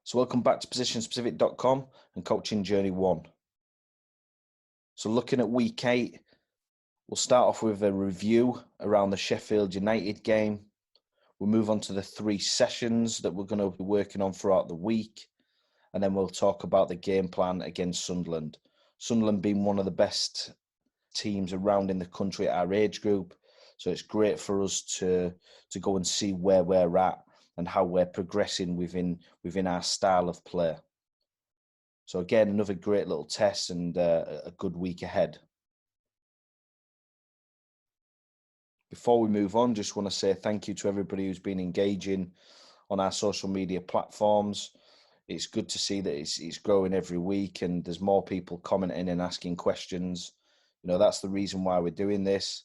So welcome back to positionspecific.com and coaching journey 1. So looking at week 8, we'll start off with a review around the Sheffield United game. We'll move on to the 3 sessions that we're going to be working on throughout the week. And then we'll talk about the game plan against Sunderland. Sunderland being one of the best teams around in the country at our age group. So it's great for us to go and see where we're at and how we're progressing within our style of play. So again, another great little test and a good week ahead. Before we move on, just want to say thank you to everybody who's been engaging on our social media platforms. It's good to see that it's growing every week and there's more people commenting and asking questions. You know, that's the reason why we're doing this.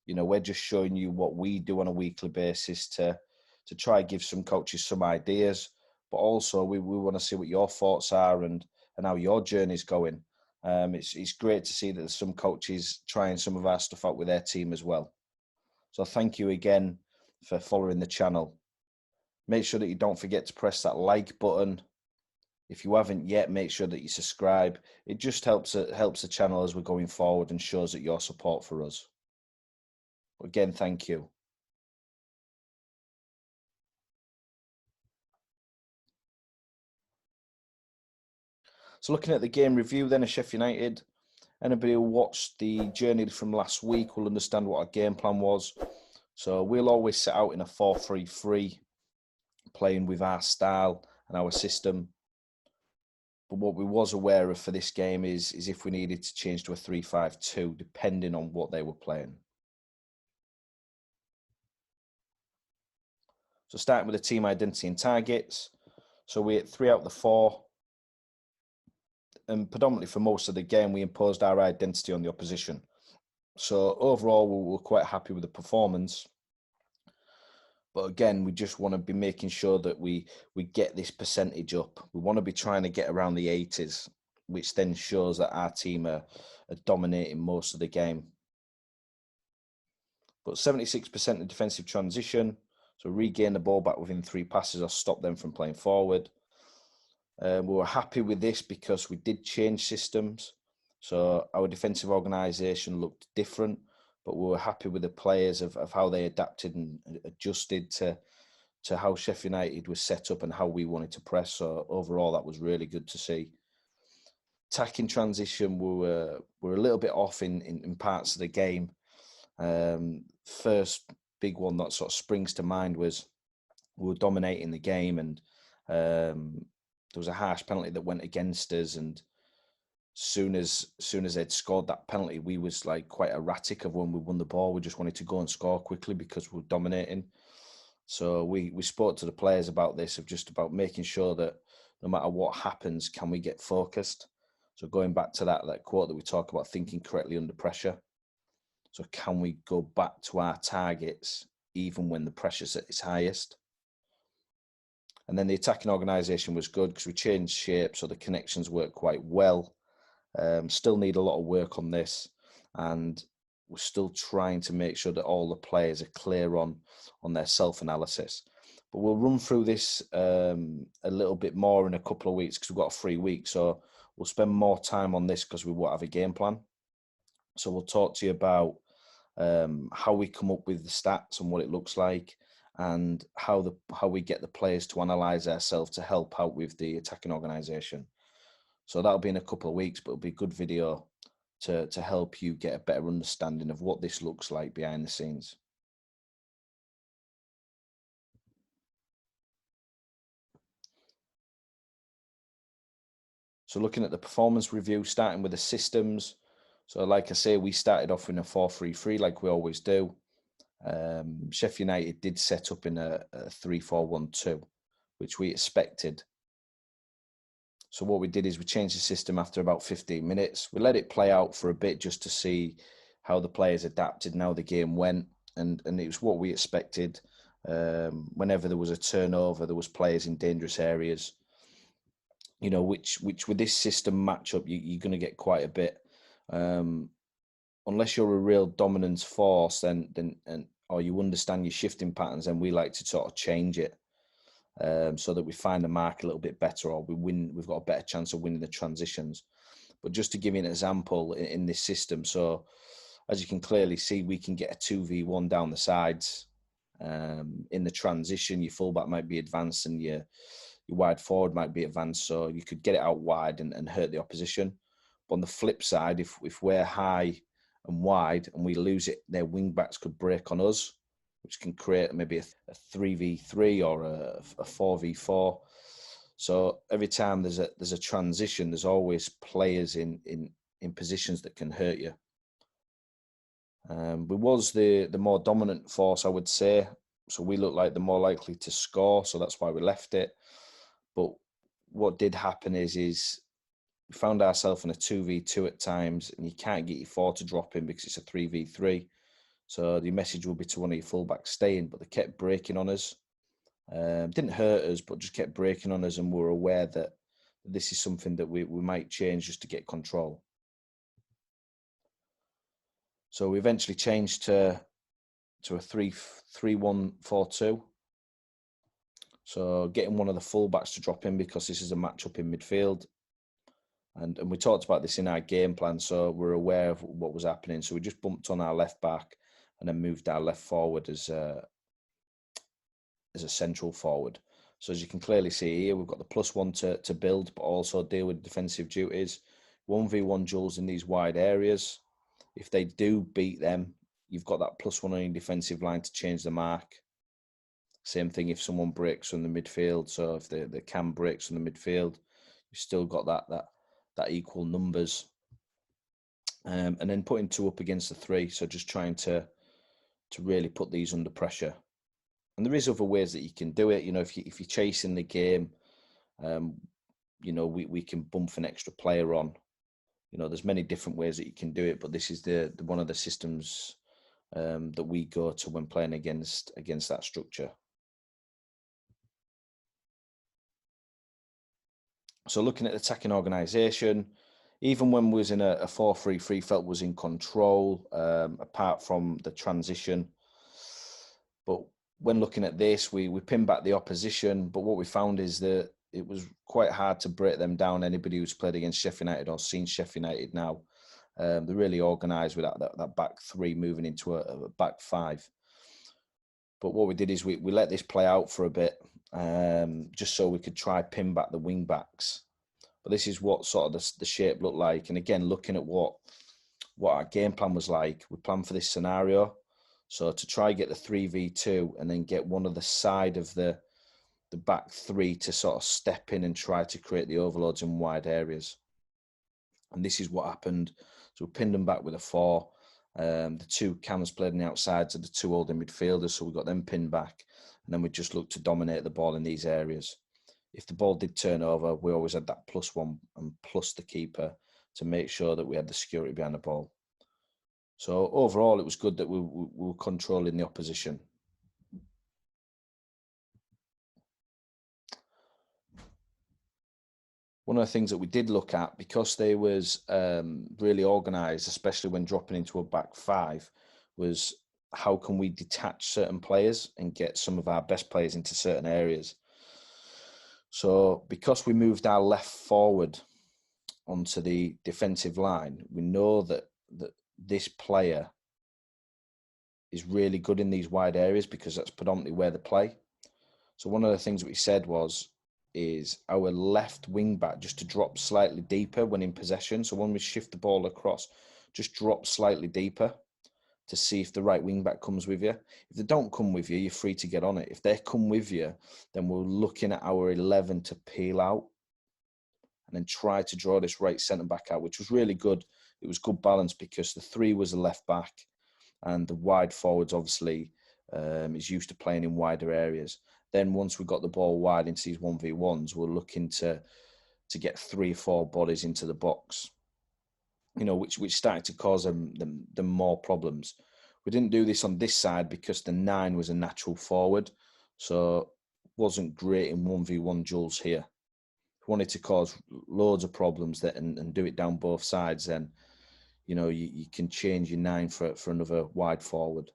You know, we're just showing you what we do on a weekly basis to try and give some coaches some ideas, but also we want to see what your thoughts are and how your journey's going. It's great to see that there's some coaches trying some of our stuff out with their team as well. So thank you again for following the channel. Make sure that you don't forget to press that like button. If you haven't yet, make sure that you subscribe. It just helps the channel as we're going forward and shows that your support for us. Again, thank you. So looking at the game review then of Sheffield United, anybody who watched the journey from last week will understand what our game plan was. So we'll always set out in a 4-3-3, playing with our style and our system. But what we was aware of for this game is if we needed to change to a 3-5-2, depending on what they were playing. So starting with the team identity and targets. So we had 3 out of the 4. And predominantly for most of the game, we imposed our identity on the opposition. So overall, we were quite happy with the performance. But again, we just want to be making sure that we get this percentage up. We want to be trying to get around the 80s, which then shows that our team are dominating most of the game. But 76% of defensive transition, so regain the ball back within 3 passes or stop them from playing forward. We were happy with this because we did change systems. So our defensive organisation looked different, but we were happy with the players of how they adapted and adjusted to how Sheffield United was set up and how we wanted to press. So overall, that was really good to see. Attacking transition, we were a little bit off in parts of the game. First big one that sort of springs to mind was we were dominating the game and there was a harsh penalty that went against us, and soon as they'd scored that penalty, we was like quite erratic of when we won the ball. We just wanted to go and score quickly because we were dominating. So we spoke to the players about this, of just about making sure that no matter what happens, can we get focused? So going back to that quote that we talk about, thinking correctly under pressure. So can we go back to our targets even when the pressure's at its highest? And then the attacking organisation was good because we changed shape, so the connections worked quite well. Still need a lot of work on this, and we're still trying to make sure that all the players are clear on their self-analysis. But we'll run through this a little bit more in a couple of weeks because we've got a free week. So we'll spend more time on this because we won't have a game plan. So we'll talk to you about how we come up with the stats and what it looks like, and how we get the players to analyse ourselves to help out with the attacking organisation. So that'll be in a couple of weeks, but it'll be a good video to help you get a better understanding of what this looks like behind the scenes. So looking at the performance review, starting with the systems. So like I say, we started off in a 4-3-3 like we always do. Sheffield United did set up in a 3-4-1-2, which we expected. So what we did is we changed the system after about 15 minutes. We let it play out for a bit just to see how the players adapted and how the game went. And it was what we expected. Whenever there was a turnover, there was players in dangerous areas. You know, which with this system matchup, you're going to get quite a bit. Unless you're a real dominance force, then or you understand your shifting patterns, then we like to sort of change it. so that we find the mark a little bit better, or we've got a better chance of winning the transitions. But just to give you an example in this system, so as you can clearly see, we can get a 2v1 down the sides. In the transition, your fullback might be advanced and your wide forward might be advanced, so you could get it out wide and hurt the opposition. But on the flip side, if we're high and wide and we lose it, their wing backs could break on us, which can create maybe a 3v3 or a 4v4. So every time there's a transition, there's always players in positions that can hurt you. We was the more dominant force, I would say. So we look like the more likely to score, so that's why we left it. But what did happen is we found ourselves in a 2v2 at times, and you can't get your 4 to drop in because it's a 3v3. So the message will be to one of your fullbacks staying, but they kept breaking on us. Didn't hurt us, but just kept breaking on us, and we were aware that this is something that we might change just to get control. So we eventually changed to a 3-1-4-2. So getting one of the fullbacks to drop in because this is a matchup in midfield. And we talked about this in our game plan, so we're aware of what was happening. So we just bumped on our left back and then moved our left forward as a central forward. So as you can clearly see here, we've got the +1 to build, but also deal with defensive duties. 1v1 duels in these wide areas. If they do beat them, you've got that +1 on your defensive line to change the mark. Same thing if someone breaks from the midfield. So if the cam breaks from the midfield, you've still got that equal numbers. And then putting 2 up against the 3. So just trying to really put these under pressure. And there is other ways that you can do it. You know, if you're chasing the game, you know, we can bump an extra player on. You know, there's many different ways that you can do it, but this is the one of the systems that we go to when playing against that structure. So looking at attacking organisation, even when we was in a 4-3-3, felt was in control, apart from the transition. But when looking at this, we pinned back the opposition, but what we found is that it was quite hard to break them down. Anybody who's played against Sheffield United or seen Sheffield United now, they're really organised with that back 3 moving into a back 5. But what we did is we let this play out for a bit, just so we could try pin back the wing backs. But this is what sort of the shape looked like. And again, looking at what our game plan was like, we planned for this scenario. So to try get the 3v2 and then get one of the side of the back 3 to sort of step in and try to create the overloads in wide areas. And this is what happened. So we pinned them back with a 4. The 2 cams played on the outsides of the 2 holding midfielders, so we got them pinned back. And then we just looked to dominate the ball in these areas. If the ball did turn over, we always had that +1 and plus the keeper to make sure that we had the security behind the ball. So overall, it was good that we were controlling the opposition. One of the things that we did look at, because they was really organised, especially when dropping into a back 5, was how can we detach certain players and get some of our best players into certain areas. So because we moved our left forward onto the defensive line, we know that this player is really good in these wide areas because that's predominantly where they play. So one of the things that we said is our left wing back just to drop slightly deeper when in possession. So when we shift the ball across, just drop slightly deeper to see if the right wing back comes with you. If they don't come with you, you're free to get on it. If they come with you, then we're looking at our 11 to peel out and then try to draw this right centre back out, which was really good. It was good balance because the 3 was a left back and the wide forwards obviously is used to playing in wider areas. Then once we got the ball wide into these 1v1s, we're looking to get 3 or 4 bodies into the box, you know, which started to cause them more problems. We didn't do this on this side because the 9 was a natural forward, so wasn't great in 1v1 duels here. If we wanted to cause loads of problems and do it down both sides, then, you know, you can change your 9 for another wide forward.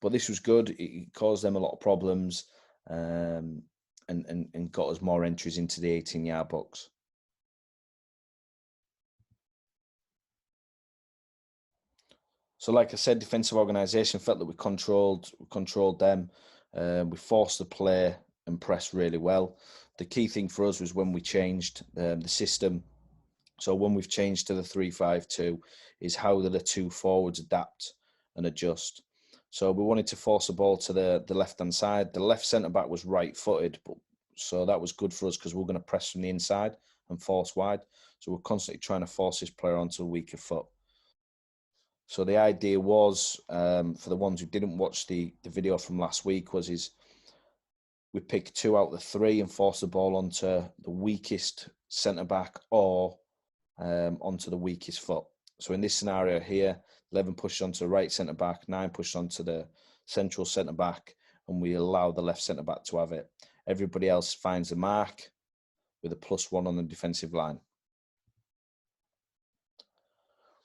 But this was good. It caused them a lot of problems. and got us more entries into the 18-yard box. So, like I said, defensive organisation felt that we controlled them. We forced the play and pressed really well. The key thing for us was when we changed the system. So when we've changed to the 3-5-2, is how the two forwards adapt and adjust. So we wanted to force the ball to the left-hand side. The left centre-back was right-footed, so that was good for us because we're going to press from the inside and force wide. So we're constantly trying to force this player onto a weaker foot. So the idea was, for the ones who didn't watch the video from last week, we pick 2 out of the 3 and force the ball onto the weakest centre-back or onto the weakest foot. So in this scenario here, 11 pushed onto the right centre-back, 9 pushed onto the central centre-back, and we allow the left centre-back to have it. Everybody else finds the mark with a +1 on the defensive line.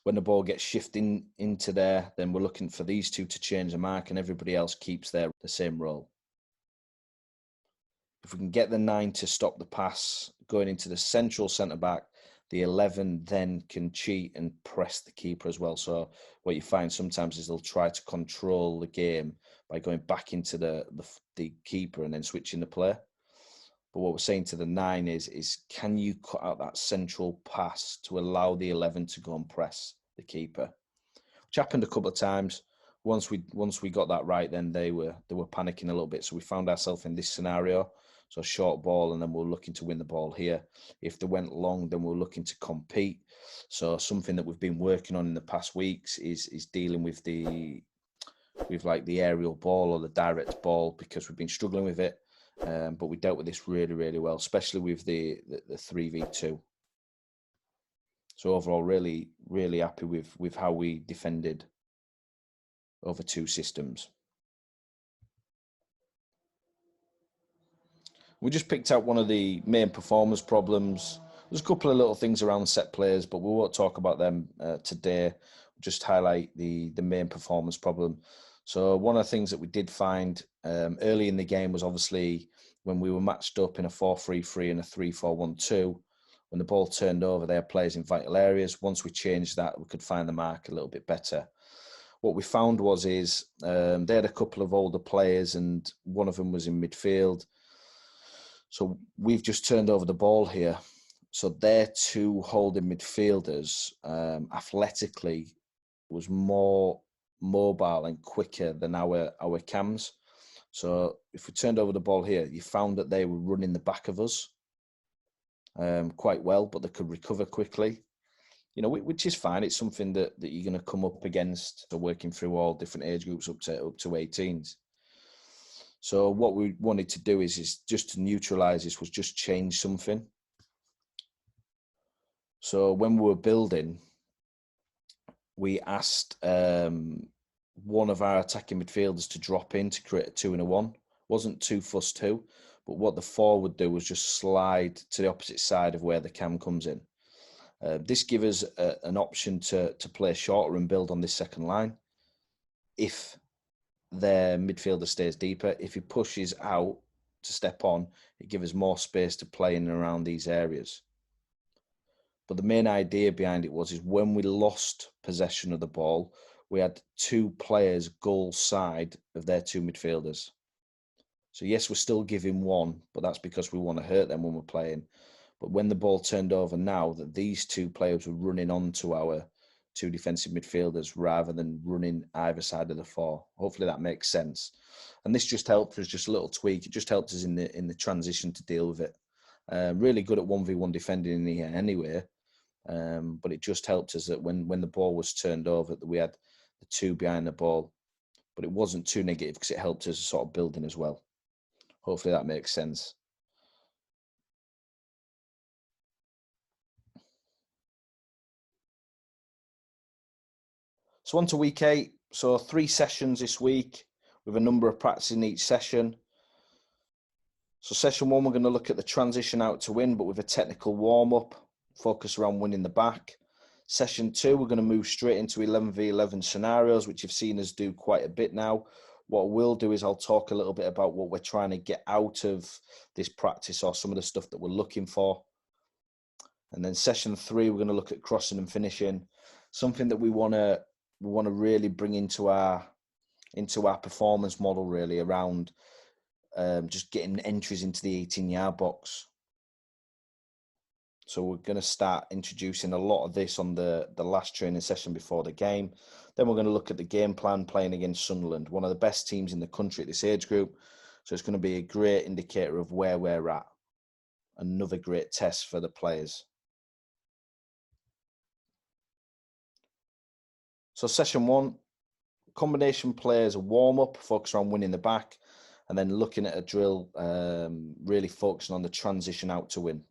When the ball gets shifting into there, then we're looking for these 2 to change the mark, and everybody else keeps the same role. If we can get the 9 to stop the pass going into the central centre-back, the 11 then can cheat and press the keeper as well. So what you find sometimes is they'll try to control the game by going back into the keeper and then switching the play. But what we're saying to the 9 is can you cut out that central pass to allow the 11 to go and press the keeper? Which happened a couple of times. Once we got that right, then they were panicking a little bit. So we found ourselves in this scenario. So short ball, and then we're looking to win the ball here. If they went long, then we're looking to compete. So something that we've been working on in the past weeks is dealing with like the aerial ball or the direct ball, because we've been struggling with it. But we dealt with this really, really well, especially with the 3v2. So overall, really, really happy with how we defended over 2 systems. We just picked out one of the main performance problems. There's a couple of little things around set players, but we won't talk about them today. We'll just highlight the main performance problem. So one of the things that we did find early in the game was obviously when we were matched up in a 4-3-3 and a 3-4-1-2, when the ball turned over, they had players in vital areas. Once we changed that, we could find the mark a little bit better. What we found they had a couple of older players, and one of them was in midfield. So we've just turned over the ball here. So their 2 holding midfielders athletically was more mobile and quicker than our cams. So if we turned over the ball here, you found that they were running the back of us quite well, but they could recover quickly. You know, which is fine. It's something that you're going to come up against. So working through all different age groups up to 18s. So what we wanted to do is just to neutralise this, was just change something. So when we were building, we asked one of our attacking midfielders to drop in to create a 2-in-1. Wasn't too fussed who, but what the forward do was just slide to the opposite side of where the cam comes in. This gives us an option to play shorter and build on this second line. If their midfielder stays deeper, if he pushes out to step on, it gives us more space to play in and around these areas. But the main idea behind it is when we lost possession of the ball, we had 2 players goal side of their 2 midfielders. So yes, we're still giving 1, but that's because we want to hurt them when we're playing. But when the ball turned over now, that these 2 players were running onto our 2 defensive midfielders rather than running either side of the 4. Hopefully that makes sense. And this just helped us, just a little tweak. It just helped us in the transition to deal with it. Really good at 1v1 defending in here anyway. But it just helped us that when the ball was turned over, that we had the 2 behind the ball. But it wasn't too negative because it helped us sort of building as well. Hopefully that makes sense. So on to week 8. So 3 sessions this week with a number of practices in each session. So session 1, we're going to look at the transition out to win, but with a technical warm-up, focus around winning the back. Session 2, we're going to move straight into 11v11 scenarios, which you've seen us do quite a bit now. What I will do is I'll talk a little bit about what we're trying to get out of this practice or some of the stuff that we're looking for. And then session 3, we're going to look at crossing and finishing, something that we want to really bring into our performance model, really, around just getting entries into the 18-yard box. So we're going to start introducing a lot of this on the last training session before the game. Then we're going to look at the game plan playing against Sunderland, one of the best teams in the country at this age group. So it's going to be a great indicator of where we're at. Another great test for the players. So session 1, combination players, a warm-up, focus on winning the back, and then looking at a drill, really focusing on the transition out to win.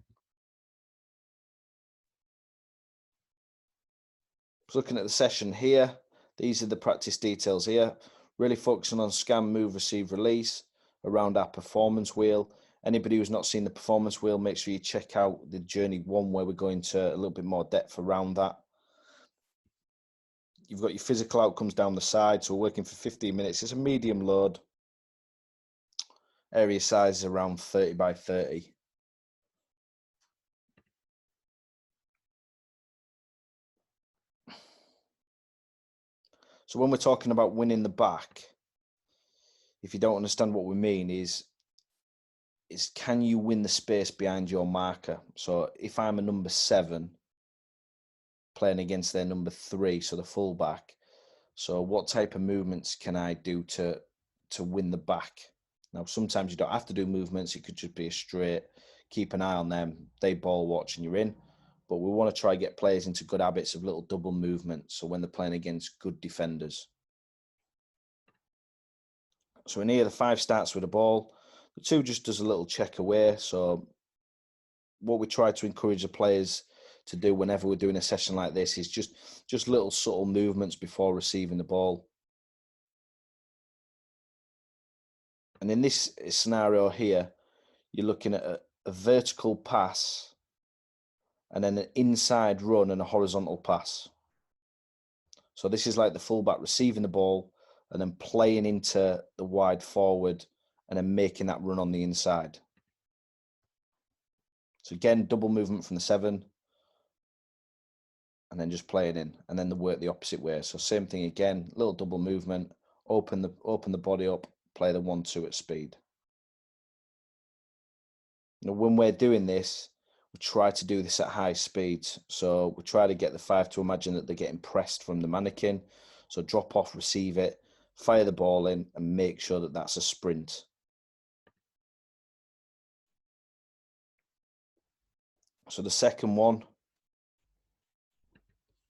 So looking at the session here, these are the practice details here, really focusing on scan, move, receive, release around our performance wheel. Anybody who's not seen the performance wheel, make sure you check out the journey 1 where we're going to a little bit more depth around that. You've got your physical outcomes down the side, so we're working for 15 minutes. It's a medium load. Area size is around 30 by 30. So when we're talking about winning the back, if you don't understand what we mean, is can you win the space behind your marker? So if I'm a number 7 playing against their number 3, so the fullback, so what type of movements can I do to win the back? Now, sometimes you don't have to do movements. It could just be a straight, keep an eye on them, they ball watch and you're in. But we want to try and get players into good habits of little double movements. So when they're playing against good defenders. So in here, the 5 starts with a ball. The 2 just does a little check away. So what we try to encourage the players to do whenever we're doing a session like this is just little subtle movements before receiving the ball. And in this scenario here, you're looking at a vertical pass and then an inside run and a horizontal pass. So this is like the fullback receiving the ball and then playing into the wide forward and then making that run on the inside. So again, double movement from the 7 and then just playing in, and then the work the opposite way. So same thing again, little double movement, open the body up, play the 1-2 at speed. Now, when we're doing this, we try to do this at high speeds. So we try to get the 5 to imagine that they're getting pressed from the mannequin. So drop off, receive it, fire the ball in, and make sure that that's a sprint. So the second one,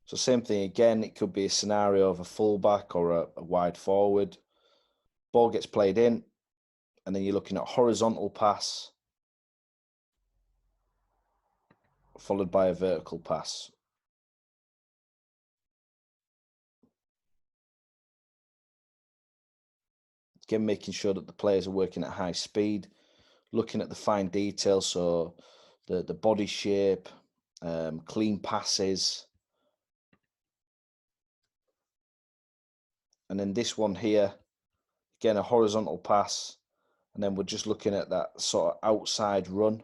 so same thing again, it could be a scenario of a fullback or a wide forward. Ball gets played in, and then you're looking at horizontal pass, followed by a vertical pass. Again, making sure that the players are working at high speed, looking at the fine details, so the body shape, clean passes. And then this one here, again, a horizontal pass. And then we're just looking at that sort of outside run.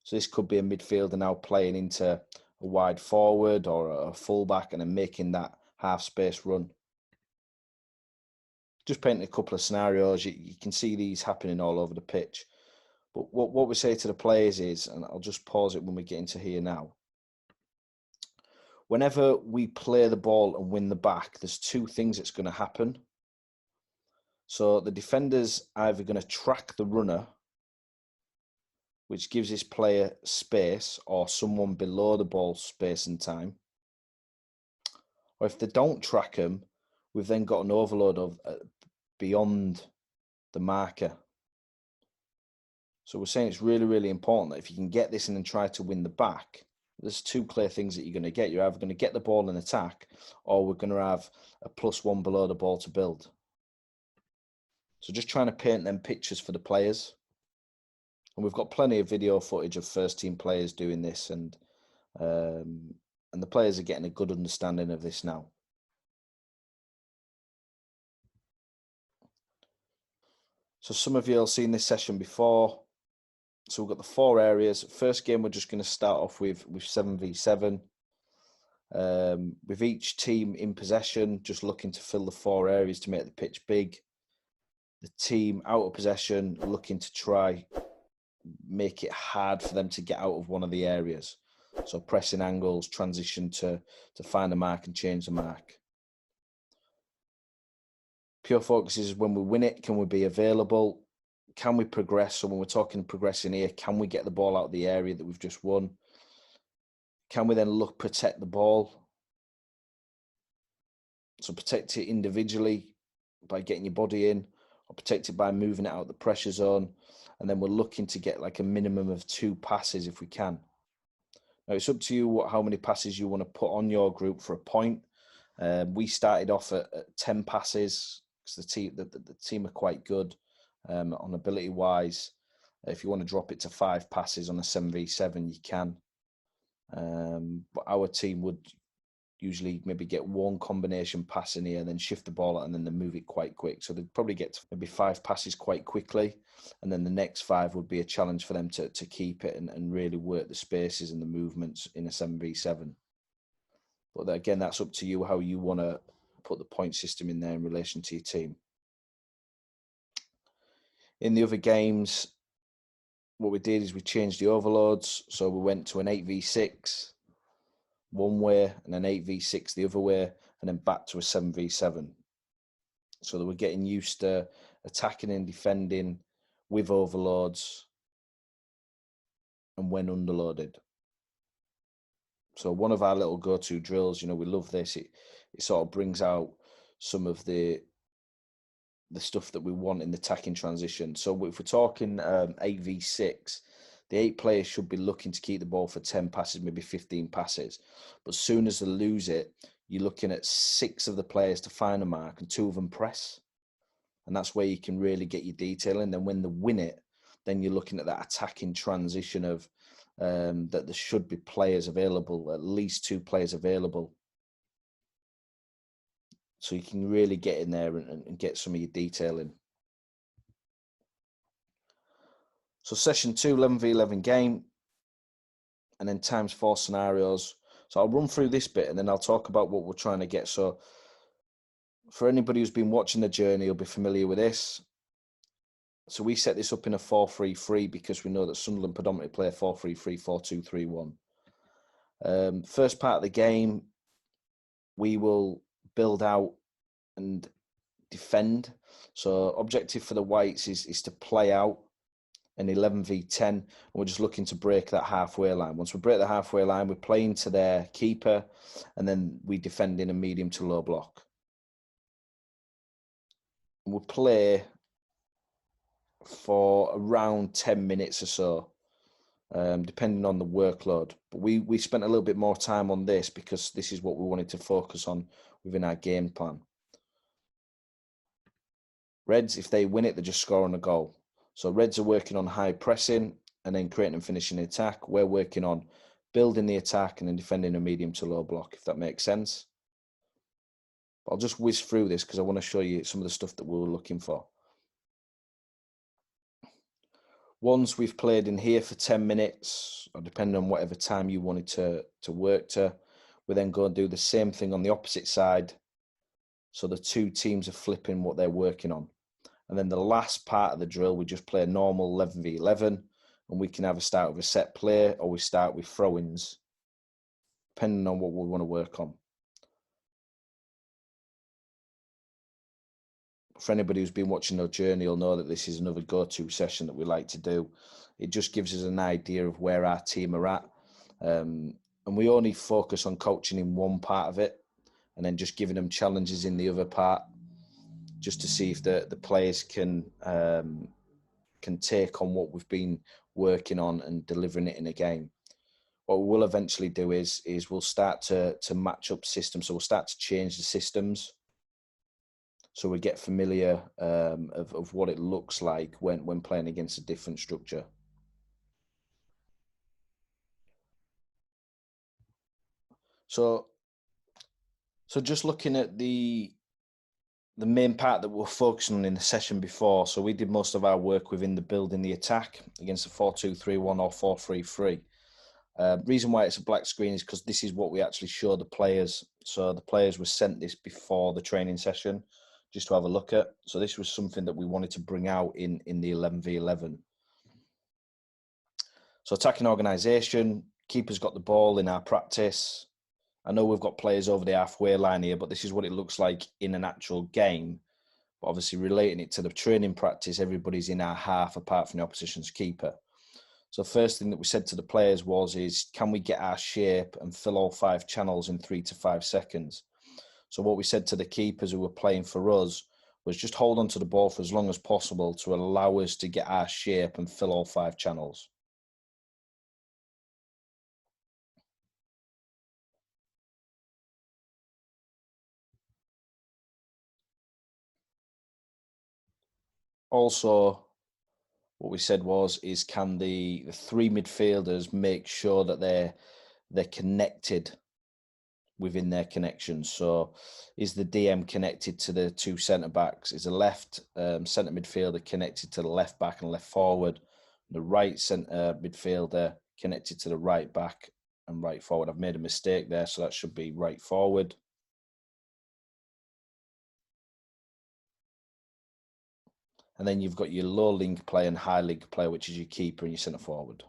So this could be a midfielder now playing into a wide forward or a fullback and then making that half space run. Just painting a couple of scenarios. You can see these happening all over the pitch. But what we say to the players is, and I'll just pause it when we get into here now. Whenever we play the ball and win the back, there's 2 things that's going to happen. So the defender's either going to track the runner, which gives his player space, or someone below the ball space and time. Or if they don't track him, we've then got an overload of beyond the marker. So we're saying it's really, really important that if you can get this in and try to win the back, there's 2 clear things that you're going to get. You're either going to get the ball in attack, or we're going to have a +1 below the ball to build. So just trying to paint them pictures for the players. And we've got plenty of video footage of first team players doing this, and the players are getting a good understanding of this now. So some of you will have seen this session before. So we've got the 4 areas. First game, we're just going to start off with 7v7. With each team in possession, just looking to fill the 4 areas to make the pitch big. The team out of possession, looking to try make it hard for them to get out of one of the areas. So pressing angles, transition to find a mark and change the mark. Pure focus is when we win it, can we be available? Can we progress? So when we're talking progressing here, can we get the ball out of the area that we've just won? Can we then protect the ball? So protect it individually by getting your body in, or protect it by moving it out the pressure zone. And then we're looking to get like a minimum of 2 passes if we can. Now it's up to you how many passes you want to put on your group for a point. We started off at 10 passes because the team are quite good on ability wise. If you want to drop it to 5 passes on a 7v7, you can. But our team would usually maybe get 1 combination pass in here and then shift the ball out and then they move it quite quick. So they'd probably get to maybe 5 passes quite quickly. And then the next 5 would be a challenge for them to keep it and really work the spaces and the movements in a 7v7. But again, that's up to you how you want to put the point system in there in relation to your team. In the other games, what we did is we changed the overloads. So we went to an 8v6 one way and an 8v6 the other way, and then back to a 7v7. So that we're getting used to attacking and defending with overloads and when underloaded. So one of our little go-to drills, we love this. It sort of brings out some of the stuff that we want in the attacking transition. So if we're talking 8v6, the 8 players should be looking to keep the ball for 10 passes, maybe 15 passes. But as soon as they lose it, you're looking at 6 of the players to find a mark and 2 of them press. And that's where you can really get your detail in. Then when they win it, then you're looking at that attacking transition of that there should be players available, at least 2 players available. So you can really get in there and get some of your detail in. So session 2, 11v11 game, and then times 4 scenarios. So I'll run through this bit and then I'll talk about what we're trying to get. So for anybody who's been watching the journey, you'll be familiar with this. So we set this up in a 4-3-3 because we know that Sunderland predominantly play a 4-3-3, 4-2-3-1. First part of the game, we will build out and defend. So objective for the Whites is to play out an 11v10. And we're just looking to break that halfway line. Once we break the halfway line, we're playing to their keeper, and then we defend in a medium to low block. We'll play for around 10 minutes or so, depending on the workload. But we spent a little bit more time on this because this is what we wanted to focus on within our game plan. Reds, if they win it, they just score on a goal. So Reds are working on high pressing and then creating and finishing the attack. We're working on building the attack and then defending a medium to low block, if that makes sense. But I'll just whiz through this because I want to show you some of the stuff that we were looking for. Once we've played in here for 10 minutes, or depending on whatever time you wanted to work to, we then go and do the same thing on the opposite side. So the 2 teams are flipping what they're working on. And then the last part of the drill, we just play a normal 11v11, and we can either start with a set play or we start with throw-ins, depending on what we want to work on. For anybody who's been watching our journey, you'll know that this is another go-to session that we like to do. It just gives us an idea of where our team are at. And we only focus on coaching in one part of it and then just giving them challenges in the other part, just to see if the players can take on what we've been working on and delivering it in a game. What we will eventually do is we'll start to match up systems. So we'll start to change the systems, so we get familiar of what it looks like when playing against a different structure. So just looking at the the main part that we're focusing on in the session before. So we did most of our work within the building the attack against a 4-2-3-1 or 4-3-3. Reason why it's a black screen is because this is what we actually show the players. So the players were sent this before the training session just to have a look at. So this was something that we wanted to bring out in the 11v11. So attacking organisation, keeper's got the ball in our practice. I know we've got players over the halfway line here, but this is what it looks like in an actual game. But obviously relating it to the training practice, everybody's in our half apart from the opposition's keeper. So first thing that we said to the players is, can we get our shape and fill all 5 channels in 3 to 5 seconds? So what we said to the keepers who were playing for us was just hold on to the ball for as long as possible to allow us to get our shape and fill all 5 channels. Also, what we said is can the 3 midfielders make sure that they're connected within their connections? So is the DM connected to the 2 centre-backs? Is the left centre midfielder connected to the left back and left forward? The right centre midfielder connected to the right back and right forward? I've made a mistake there, so that should be right forward. And then you've got your low link player and high link player, which is your keeper and your centre forward.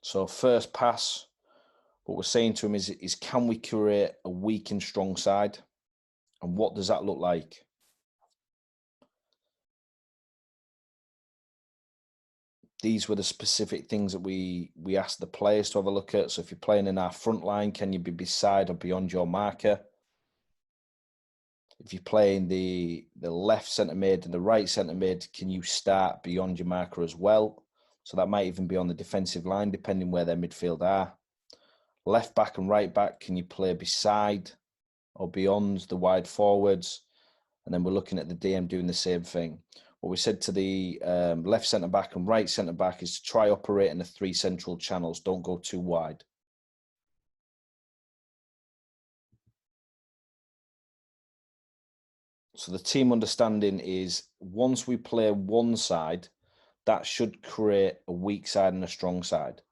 So first pass, what we're saying to him is can we create a weak and strong side? And what does that look like? These were the specific things that we asked the players to have a look at. So if you're playing in our front line, can you be beside or beyond your marker? If you're playing the left centre mid and the right centre mid, can you start beyond your marker as well? So that might even be on the defensive line, depending where their midfield are. Left back and right back, can you play beside or beyond the wide forwards? And then we're looking at the DM doing the same thing. What we said to the left centre back and right centre back is to try operate in the 3 central channels. Don't go too wide. So the team understanding is once we play one side, that should create a weak side and a strong side.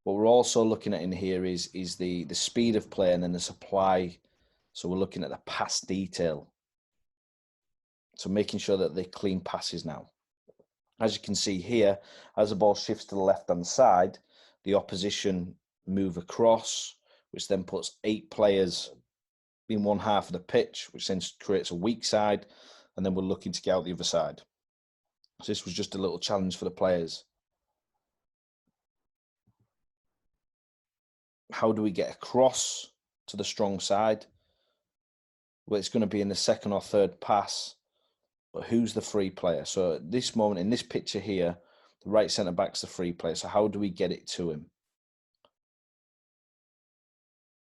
What we're also looking at in here is the speed of play and then the supply. So we're looking at the pass detail. So making sure that they're clean passes now. As you can see here, as the ball shifts to the left-hand side, the opposition move across, which then puts 8 players in one half of the pitch, which then creates a weak side, and then we're looking to get out the other side. So this was just a little challenge for the players. How do we get across to the strong side? Well, it's going to be in the second or third pass, but who's the free player? So at this moment, in this picture here, the right centre-back's the free player. So how do we get it to him?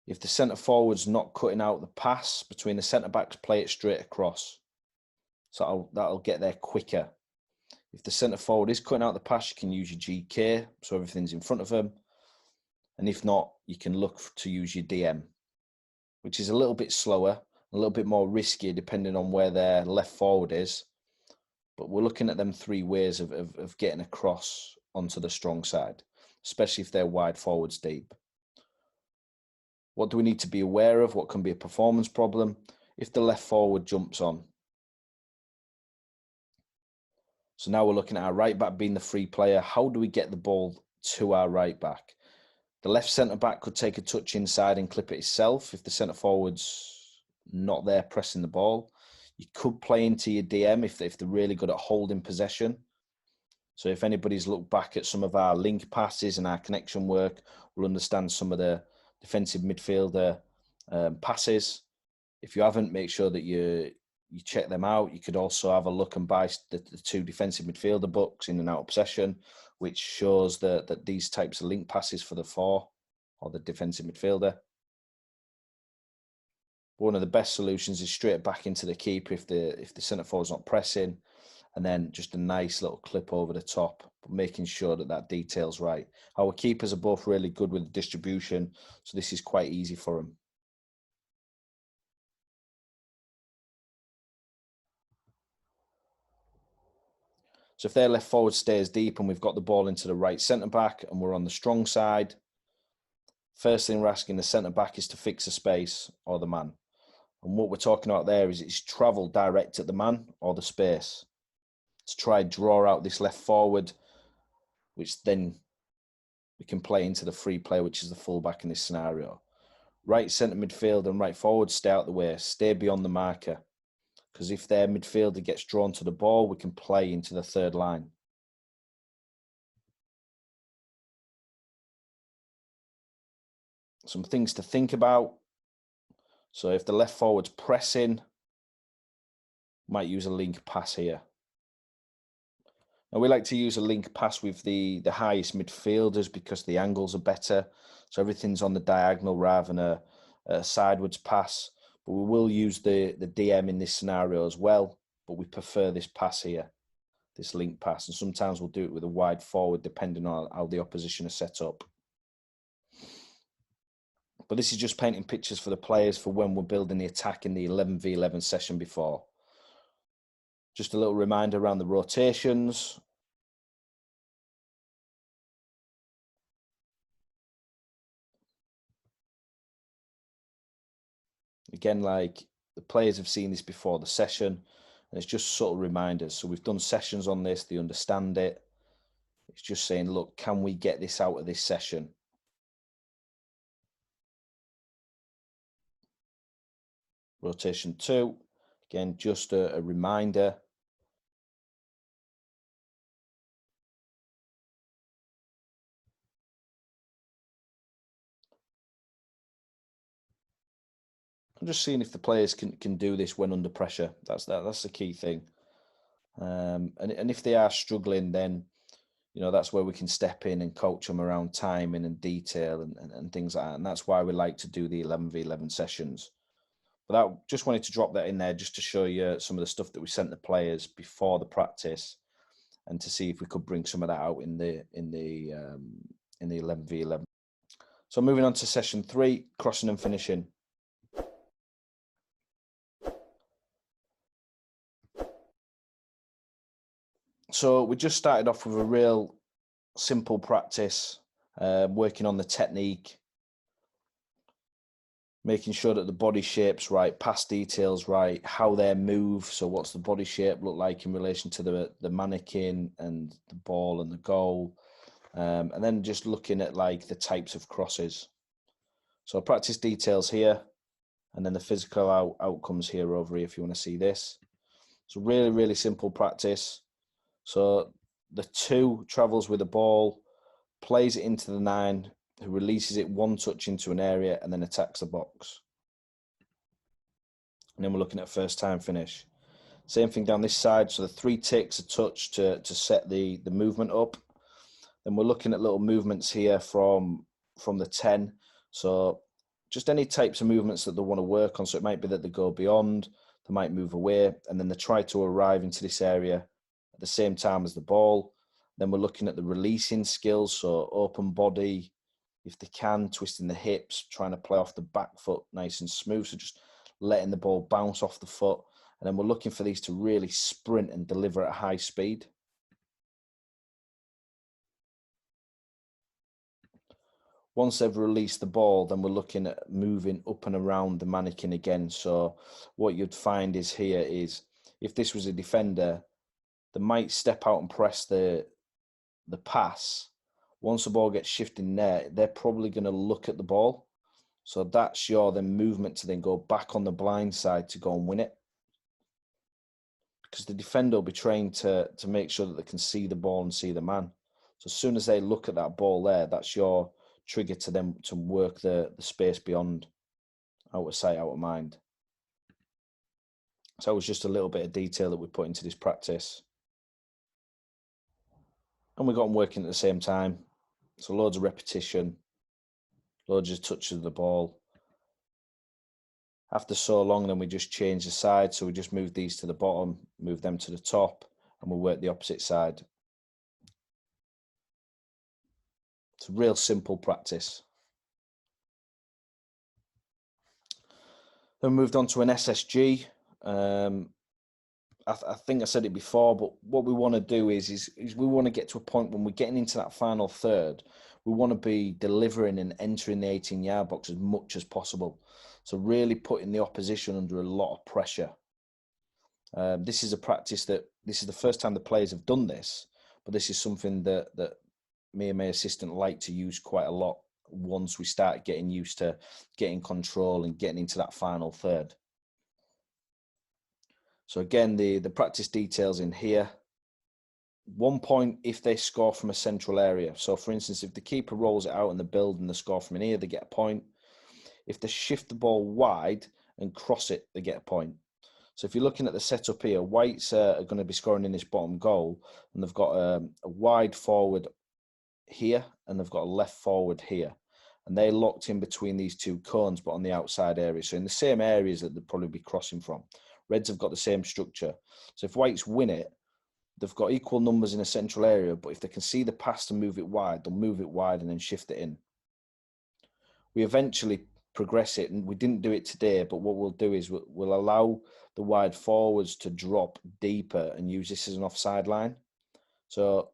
If the centre-forward's not cutting out the pass between the centre-backs, play it straight across. So that'll get there quicker. If the centre-forward is cutting out the pass, you can use your GK, so everything's in front of them. And if not, you can look to use your DM, which is a little bit slower, a little bit more risky depending on where their left forward is. But we're looking at them 3 ways of getting across onto the strong side, especially if they're wide forwards deep. What do we need to be aware of? What can be a performance problem? If the left forward jumps on. So now we're looking at our right back being the free player. How do we get the ball to our right back? The left centre back could take a touch inside and clip it itself if the centre forward's not there pressing the ball. You could play into your DM if they're really good at holding possession. So if anybody's looked back at some of our link passes and our connection work, we'll understand some of the defensive midfielder passes. If you haven't, make sure that you check them out. You could also have a look and buy the 2 defensive midfielder books, In and Out of Possession, which shows that these types of link passes for the 4 or the defensive midfielder. One of the best solutions is straight back into the keeper if the centre forward's not pressing, and then just a nice little clip over the top but making sure that that detail's right. Our keepers are both really good with the distribution, so this is quite easy for them. So if their left forward stays deep and we've got the ball into the right centre-back and we're on the strong side, first thing we're asking the centre-back is to fix the space or the man. And what we're talking about there is it's travel direct at the man or the space to try and draw out this left forward, which then we can play into the free player, which is the fullback in this scenario. Right centre midfield and right forward, stay out the way, stay beyond the marker. Because if their midfielder gets drawn to the ball, we can play into the third line. Some things to think about. So if the left forward's pressing, might use a link pass here. Now we like to use a link pass with the highest midfielders because the angles are better. So everything's on the diagonal rather than a sideways pass. But we will use the DM in this scenario as well. But we prefer this pass here, this link pass. And sometimes we'll do it with a wide forward depending on how the opposition are set up. But this is just painting pictures for the players for when we're building the attack in the 11v11 session before. Just a little reminder around the rotations. Again, like the players have seen this before the session, and it's just sort of reminders. So we've done sessions on this, they understand it. It's just saying, look, can we get this out of this session? Rotation 2, again, just a reminder. I'm just seeing if the players can do this when under pressure. That's the key thing. And if they are struggling, then that's where we can step in and coach them around timing and detail and things like that. And that's why we like to do the 11v11 sessions. But I just wanted to drop that in there just to show you some of the stuff that we sent the players before the practice, and to see if we could bring some of that out in the 11v11. So moving on to session 3, crossing and finishing. So we just started off with a real simple practice, working on the technique, making sure that the body shape's right, pass details right, how they move. So what's the body shape look like in relation to the mannequin and the ball and the goal. And then just looking at like the types of crosses. So practice details here, and then the physical outcomes here over here if you want to see this. So really, really simple practice. So the 2 travels with the ball, plays it into the 9, who releases it one touch into an area and then attacks the box. And then we're looking at first time finish. Same thing down this side. So the 3 ticks, a touch to set the movement up. Then we're looking at little movements here from the 10. So just any types of movements that they want to work on. So it might be that they go beyond, they might move away, and then they try to arrive into this area at the same time as the ball. Then we're looking at the releasing skills. So open body, if they can, twisting the hips, trying to play off the back foot nice and smooth. So just letting the ball bounce off the foot. And then we're looking for these to really sprint and deliver at high speed. Once they've released the ball, then we're looking at moving up and around the mannequin again. So what you'd find is here is, if this was a defender, they might step out and press the pass. Once the ball gets shifting there, they're probably going to look at the ball. So that's your then movement to then go back on the blind side to go and win it. Because the defender will be trained to make sure that they can see the ball and see the man. So as soon as they look at that ball there, that's your trigger to them to work the space beyond, out of sight, out of mind. So it was just a little bit of detail that we put into this practice. And we got them working at the same time. So loads of repetition, loads of touches of the ball. After so long, then we just change the side. So we just move these to the bottom, move them to the top, and we'll work the opposite side. It's a real simple practice. Then we moved on to an SSG. I think I said it before, but what we want to do is we want to get to a point when we're getting into that final third, we want to be delivering and entering the 18-yard box as much as possible. So really putting the opposition under a lot of pressure. This is a practice that this is the first time the players have done this, but this is something that me and my assistant like to use quite a lot once we start getting used to getting control and getting into that final third. So again, the practice details in here. 1 point if they score from a central area. So for instance, if the keeper rolls it out in the build and they score from in here, they get a point. If they shift the ball wide and cross it, they get a point. So if you're looking at the setup here, Whites are going to be scoring in this bottom goal, and they've got a wide forward here, and they've got a left forward here. And they're locked in between these two cones, but on the outside area. So in the same areas that they'd probably be crossing from. Reds have got the same structure. So if Whites win it, they've got equal numbers in a central area, but if they can see the pass and move it wide, they'll move it wide and then shift it in. We eventually progress it, and we didn't do it today, but what we'll do is we'll allow the wide forwards to drop deeper and use this as an offside line. So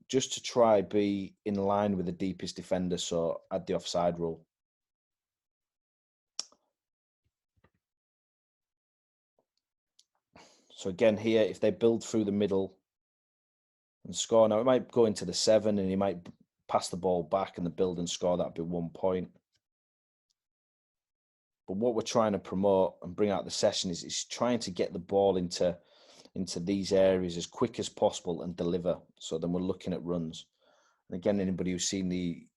just to try be in line with the deepest defender, so add the offside rule. So again here, if they build through the middle and score, now it might go into the 7 and he might pass the ball back and the build and score, that'd be 1 point. But what we're trying to promote and bring out the session is trying to get the ball into these areas as quick as possible and deliver. So then we're looking at runs. And again, anybody who's seen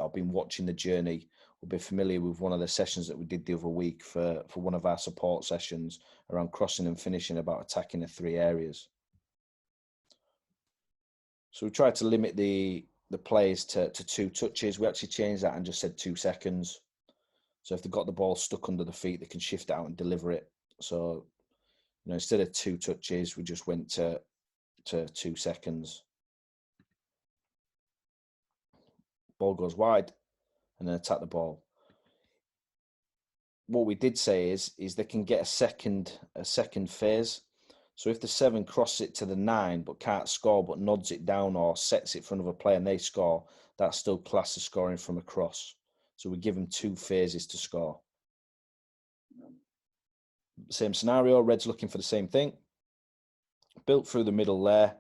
I've been watching the journey will be familiar with one of the sessions that we did the other week for one of our support sessions around crossing and finishing, about attacking the 3 areas. So we tried to limit the players to 2 touches. We actually changed that and just said 2 seconds. So if they've got the ball stuck under the feet, they can shift it out and deliver it. So, instead of 2 touches, we just went to 2 seconds. Ball goes wide and then attack the ball. What we did say is they can get a second phase. So if the 7 crosses it to the 9 but can't score, but nods it down or sets it for another player and they score, that's still classed as scoring from a cross. So we give them 2 phases to score. Same scenario, Reds looking for the same thing. Built through the middle there,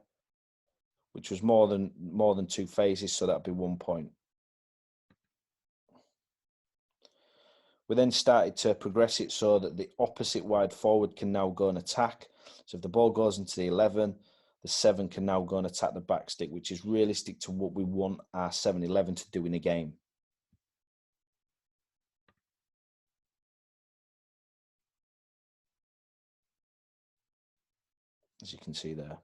which was more than 2 phases, so that'd be 1 point. We then started to progress it so that the opposite wide forward can now go and attack. So if the ball goes into the 11, the 7 can now go and attack the back stick, which is realistic to what we want our 7-11 to do in a game. As you can see there.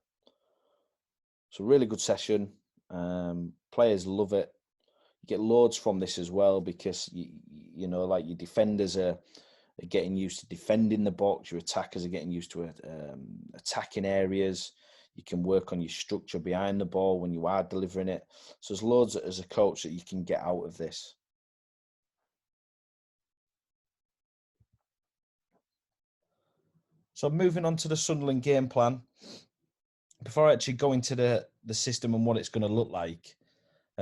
So really good session. Players love it. You get loads from this as well because, like your defenders are getting used to defending the box. Your attackers are getting used to attacking areas. You can work on your structure behind the ball when you are delivering it. So there's loads as a coach that you can get out of this. So moving on to the Sunderland game plan. Before I actually go into the system and what it's going to look like,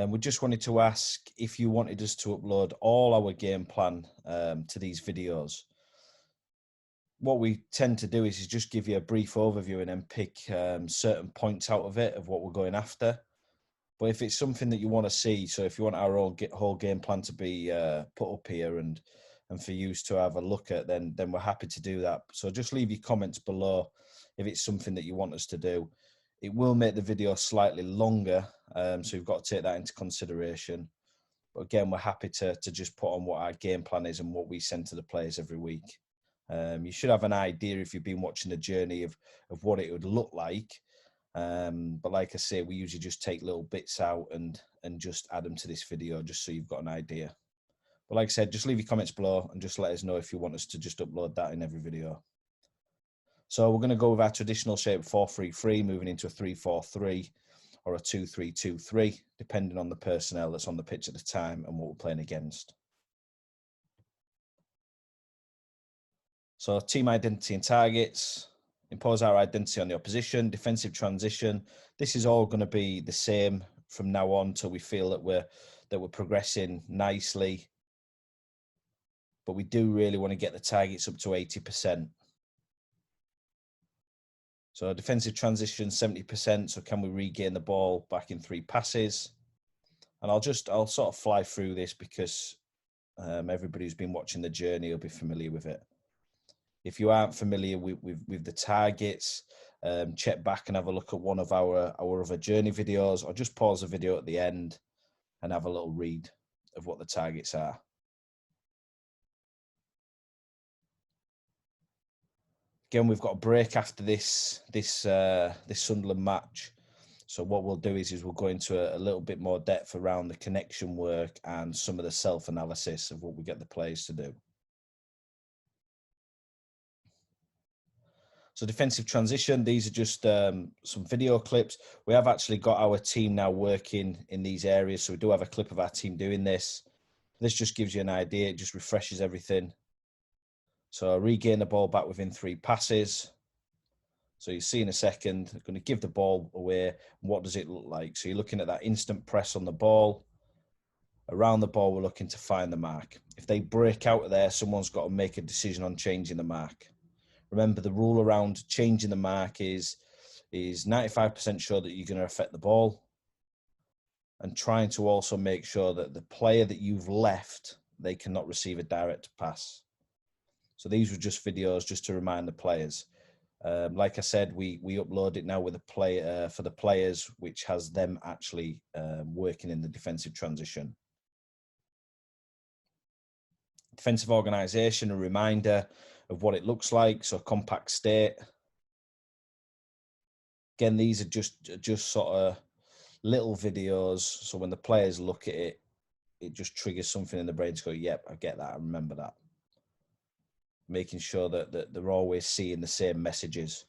we just wanted to ask if you wanted us to upload all our game plan to these videos. What we tend to do is just give you a brief overview and then pick certain points out of it of what we're going after. But if it's something that you want to see, so if you want our whole game plan to be put up here and for you to have a look at, then we're happy to do that. So just leave your comments below if it's something that you want us to do. It will make the video slightly longer, so you've got to take that into consideration. But again, we're happy to just put on what our game plan is and what we send to the players every week. You should have an idea if you've been watching the journey of what it would look like. But like I say, we usually just take little bits out and just add them to this video just so you've got an idea. But like I said, just leave your comments below and just let us know if you want us to just upload that in every video. So we're going to go with our traditional shape 4-3-3, moving into a 3-4-3. or a 2-3-2-3, depending on the personnel that's on the pitch at the time and what we're playing against. So team identity and targets, impose our identity on the opposition, defensive transition. This is all going to be the same from now on till we feel that we're progressing nicely. But we do really want to get the targets up to 80%. So defensive transition, 70%. So can we regain the ball back in 3 passes? And I'll sort of fly through this because everybody who's been watching the journey will be familiar with it. If you aren't familiar with the targets, check back and have a look at one of our other journey videos, or just pause the video at the end and have a little read of what the targets are. Again, we've got a break after this Sunderland match. So what we'll do is we'll go into a little bit more depth around the connection work and some of the self-analysis of what we get the players to do. So defensive transition, these are just some video clips. We have actually got our team now working in these areas. So we do have a clip of our team doing this. This just gives you an idea. It just refreshes everything. So regain the ball back within 3 passes. So you see in a second, they're going to give the ball away. What does it look like? So you're looking at that instant press on the ball. Around the ball, we're looking to find the mark. If they break out of there, someone's got to make a decision on changing the mark. Remember, the rule around changing the mark is 95% sure that you're going to affect the ball, and trying to also make sure that the player that you've left, they cannot receive a direct pass. So these were just videos just to remind the players. Like I said, we upload it now with a play for the players, which has them actually working in the defensive transition. Defensive organisation, a reminder of what it looks like. So compact state. Again, these are just sort of little videos. So when the players look at it, it just triggers something in the brain to go, yep, I get that, I remember that. Making sure that they're always seeing the same messages.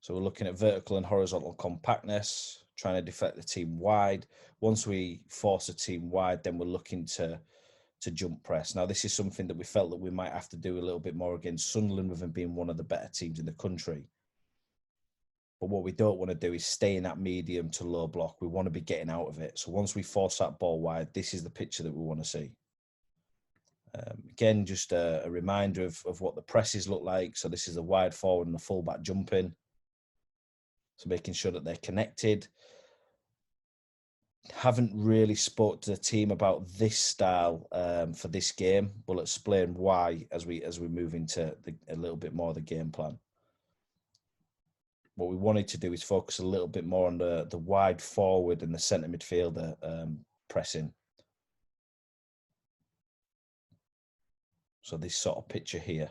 So we're looking at vertical and horizontal compactness, trying to deflect the team wide. Once we force a team wide, then we're looking to jump press. Now, this is something that we felt that we might have to do a little bit more against Sunderland, with them being one of the better teams in the country. But what we don't want to do is stay in that medium to low block. We want to be getting out of it. So once we force that ball wide, this is the picture that we want to see. Again, just a reminder of what the presses look like. So this is the wide forward and the fullback jumping. So making sure that they're connected. Haven't really spoke to the team about this style for this game. We'll explain why as we move into a little bit more of the game plan. What we wanted to do is focus a little bit more on the wide forward and the centre midfielder pressing. So this sort of picture here.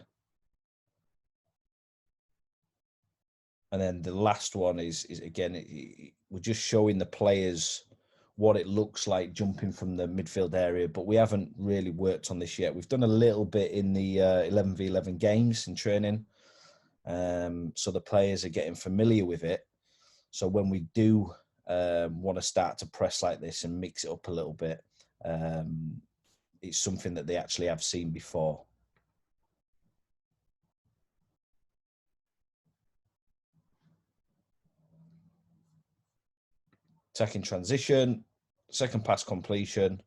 And then the last one is again, we're just showing the players what it looks like jumping from the midfield area, but we haven't really worked on this yet. We've done a little bit in the 11v11 games in training. So the players are getting familiar with it. So when we do want to start to press like this and mix it up a little bit, it's something that they actually have seen before. Attacking transition, second pass completion.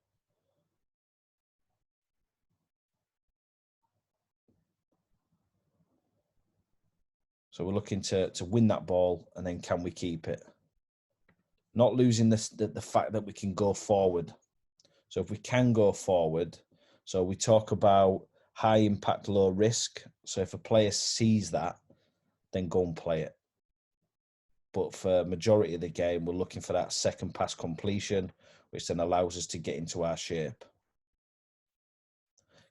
So we're looking to win that ball, and then can we keep it? Not losing the fact that we can go forward. So if we can go forward, so we talk about high impact, low risk. So if a player sees that, then go and play it. But for majority of the game, we're looking for that second pass completion, which then allows us to get into our shape.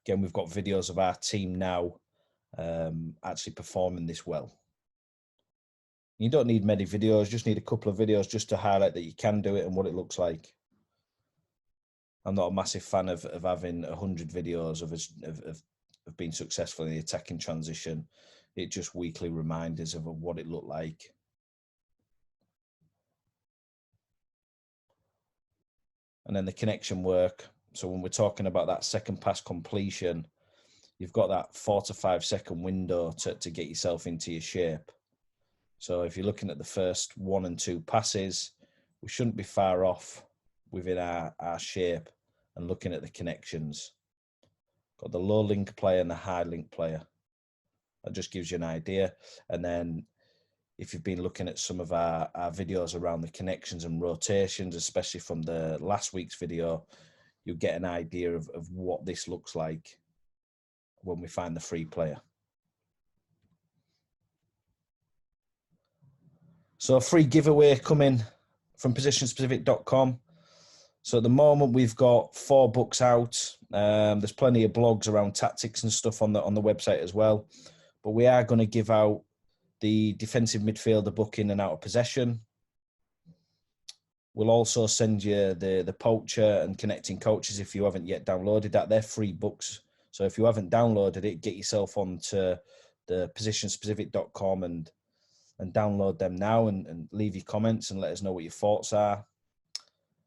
Again, we've got videos of our team now actually performing this well. You don't need many videos, just need a couple of videos just to highlight that you can do it and what it looks like. I'm not a massive fan of having 100 videos of being successful in the attacking transition. It's just weekly reminders of what it looked like. And then the connection work. So when we're talking about that second pass completion, you've got that 4 to 5 second window to get yourself into your shape. So if you're looking at the first 1 and 2 passes, we shouldn't be far off within our shape and looking at the connections. Got the low link player and the high link player. That just gives you an idea. And then if you've been looking at some of our videos around the connections and rotations, especially from the last week's video, you'll get an idea of what this looks like when we find the free player. So a free giveaway coming from positionspecific.com. So at the moment we've got 4 books out. There's plenty of blogs around tactics and stuff on the website as well. But we are going to give out the defensive midfielder book in and out of possession. We'll also send you the poacher and connecting coaches if you haven't yet downloaded that. They're free books. So if you haven't downloaded it, get yourself onto the positionspecific.com and download them now and leave your comments and let us know what your thoughts are.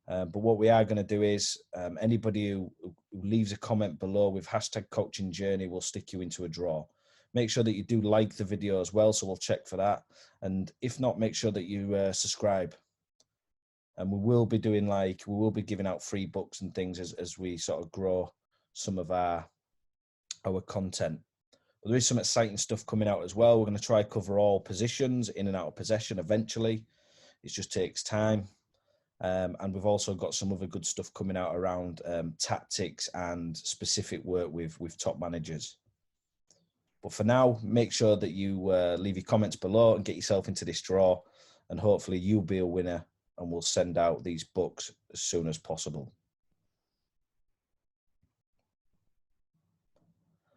But what we are going to do is anybody who leaves a comment below with hashtag coaching journey, we'll stick you into a draw. Make sure that you do like the video as well, so we'll check for that. And if not, make sure that you subscribe. And we will be doing we will be giving out free books and things as we sort of grow some of our content. But there is some exciting stuff coming out as well. We're going to try cover all positions in and out of possession eventually. It just takes time. And we've also got some other good stuff coming out around tactics and specific work with top managers. But for now, make sure that you leave your comments below and get yourself into this draw. And hopefully you'll be a winner and we'll send out these books as soon as possible.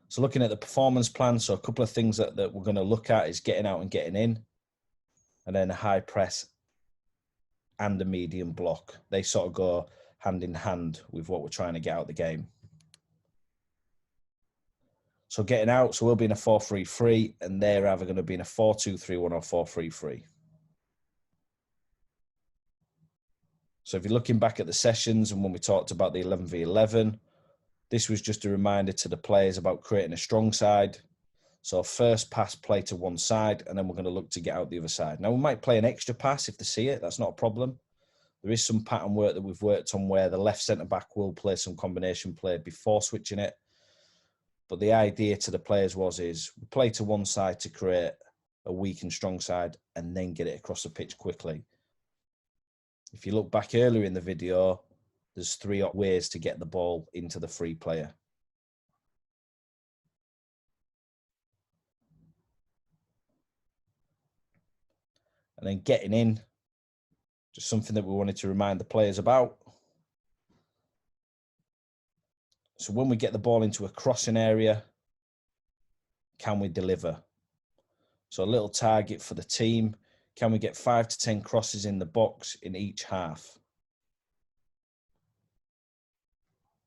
So looking at the performance plan, so a couple of things that we're going to look at is getting out and getting in. And then a high press and a medium block. They sort of go hand in hand with what we're trying to get out of the game. So getting out, so we'll be in a 4-3-3, and they're either going to be in a 4-2-3-1 or 4-3-3. So if you're looking back at the sessions and when we talked about the 11v11, this was just a reminder to the players about creating a strong side. So first pass play to one side, and then we're going to look to get out the other side. Now we might play an extra pass if they see it. That's not a problem. There is some pattern work that we've worked on where the left centre-back will play some combination play before switching it. But the idea to the players is we play to one side to create a weak and strong side and then get it across the pitch quickly. If you look back earlier in the video, there's 3 ways to get the ball into the free player. And then getting in, just something that we wanted to remind the players about. So when we get the ball into a crossing area, can we deliver? So a little target for the team. Can we get 5 to 10 crosses in the box in each half?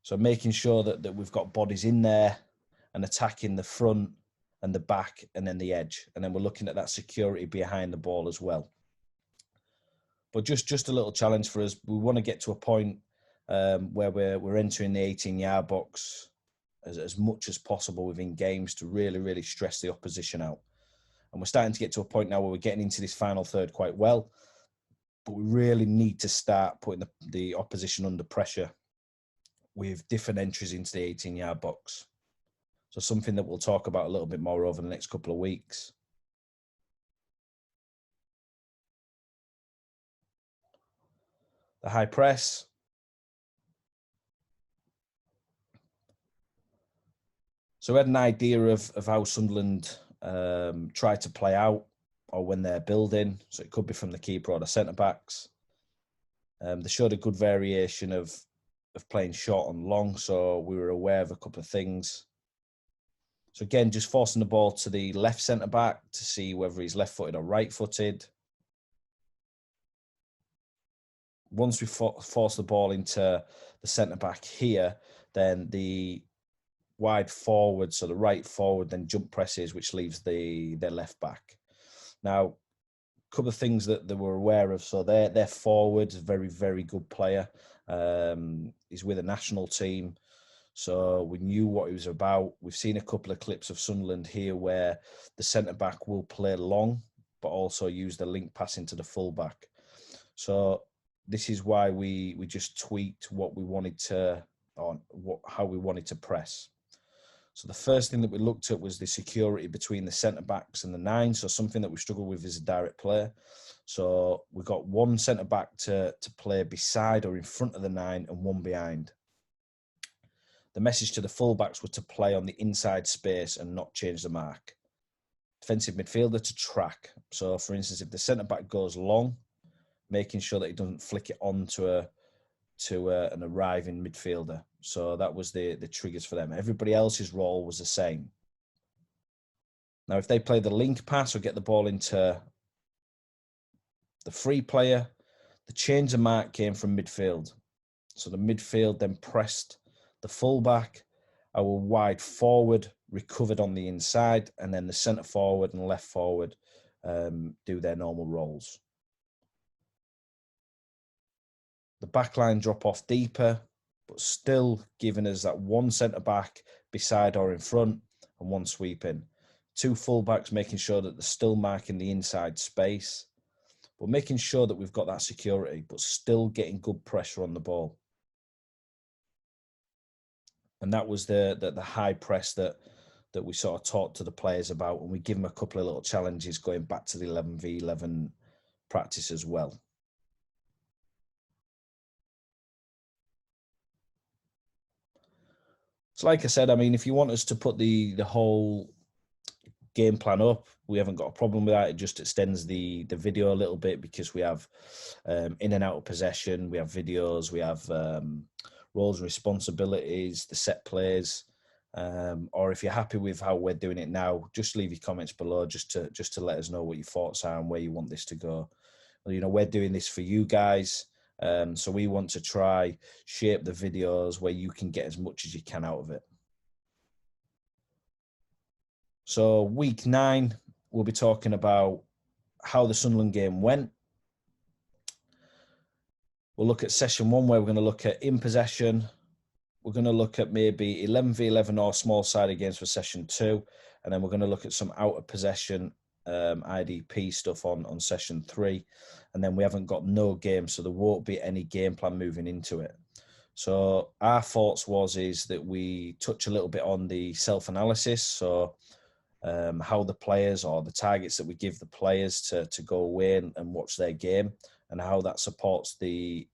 So making sure that we've got bodies in there and attacking the front and the back and then the edge. And then we're looking at that security behind the ball as well. But just a little challenge for us. We want to get to a point where we're entering the 18-yard box as much as possible within games to really stress the opposition out. And we're starting to get to a point now where we're getting into this final third quite well. But we really need to start putting the opposition under pressure with different entries into the 18-yard box. So something that we'll talk about a little bit more over the next couple of weeks. The high press. So we had an idea of how Sunderland try to play out or when they're building. So it could be from the keeper or the centre-backs. They showed a good variation of playing short and long, so we were aware of a couple of things. So again, just forcing the ball to the left centre-back to see whether he's left-footed or right-footed. Once we force the ball into the centre-back here, then the wide forward, so the right forward then jump presses, which leaves their left back. Now, a couple of things that they were aware of. So their forward is a very, very good player. He's with a national team. So we knew what he was about. We've seen a couple of clips of Sunderland here where the centre-back will play long, but also use the link pass into the full-back. So this is why we just tweaked what we wanted to, or how we wanted to press. So the first thing that we looked at was the security between the centre-backs and the nine. So something that we struggle with is a direct player. So we got one centre-back to play beside or in front of the nine and one behind. The message to the fullbacks was to play on the inside space and not change the mark. Defensive midfielder to track. So, for instance, if the centre-back goes long, making sure that he doesn't flick it on to an arriving midfielder. So that was the triggers for them. Everybody else's role was the same. Now, if they play the link pass or get the ball into the free player, the change of mark came from midfield. So the midfield then pressed the fullback, our wide forward recovered on the inside, and then the centre forward and left forward do their normal roles. The back line drop off deeper, but still giving us that one centre back beside or in front and one sweeping. Two fullbacks making sure that they're still marking the inside space, but making sure that we've got that security, but still getting good pressure on the ball. And that was the high press that we sort of talked to the players about, and we give them a couple of little challenges going back to the 11v11 practice as well. So like I said, I mean, if you want us to put the whole game plan up, we haven't got a problem with that. It just extends the video a little bit because we have in and out of possession, we have videos, we have roles and responsibilities, the set plays. Or if you're happy with how we're doing it now, just leave your comments below just to let us know what your thoughts are and where you want this to go. You know, we're doing this for you guys. So we want to try shape the videos where you can get as much as you can out of it. So week 9, we'll be talking about how the Sunderland game went. We'll look at session 1 where we're going to look at in possession. We're going to look at maybe 11v11 or small sided games for session 2. And then we're going to look at some out of possession IDP stuff on session 3. And then we haven't got no game, so there won't be any game plan moving into it. So our thoughts is that we touch a little bit on the self-analysis. So how the players or the targets that we give the players to go away and watch their game, and how that supports the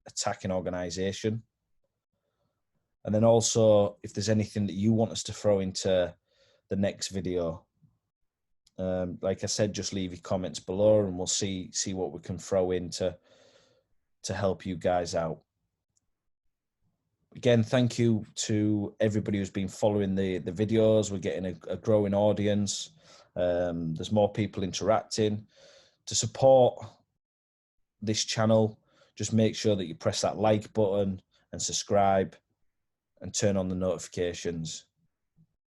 attacking organisation. And then also, if there's anything that you want us to throw into the next video, like I said, just leave your comments below and we'll see what we can throw in to help you guys out. Again, thank you to everybody who's been following the videos. We're getting a growing audience. There's more people interacting. To support this channel, just make sure that you press that like button and subscribe and turn on the notifications.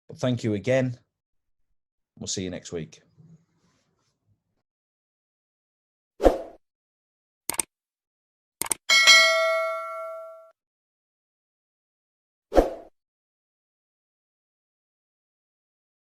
But thank you again. We'll see you next week.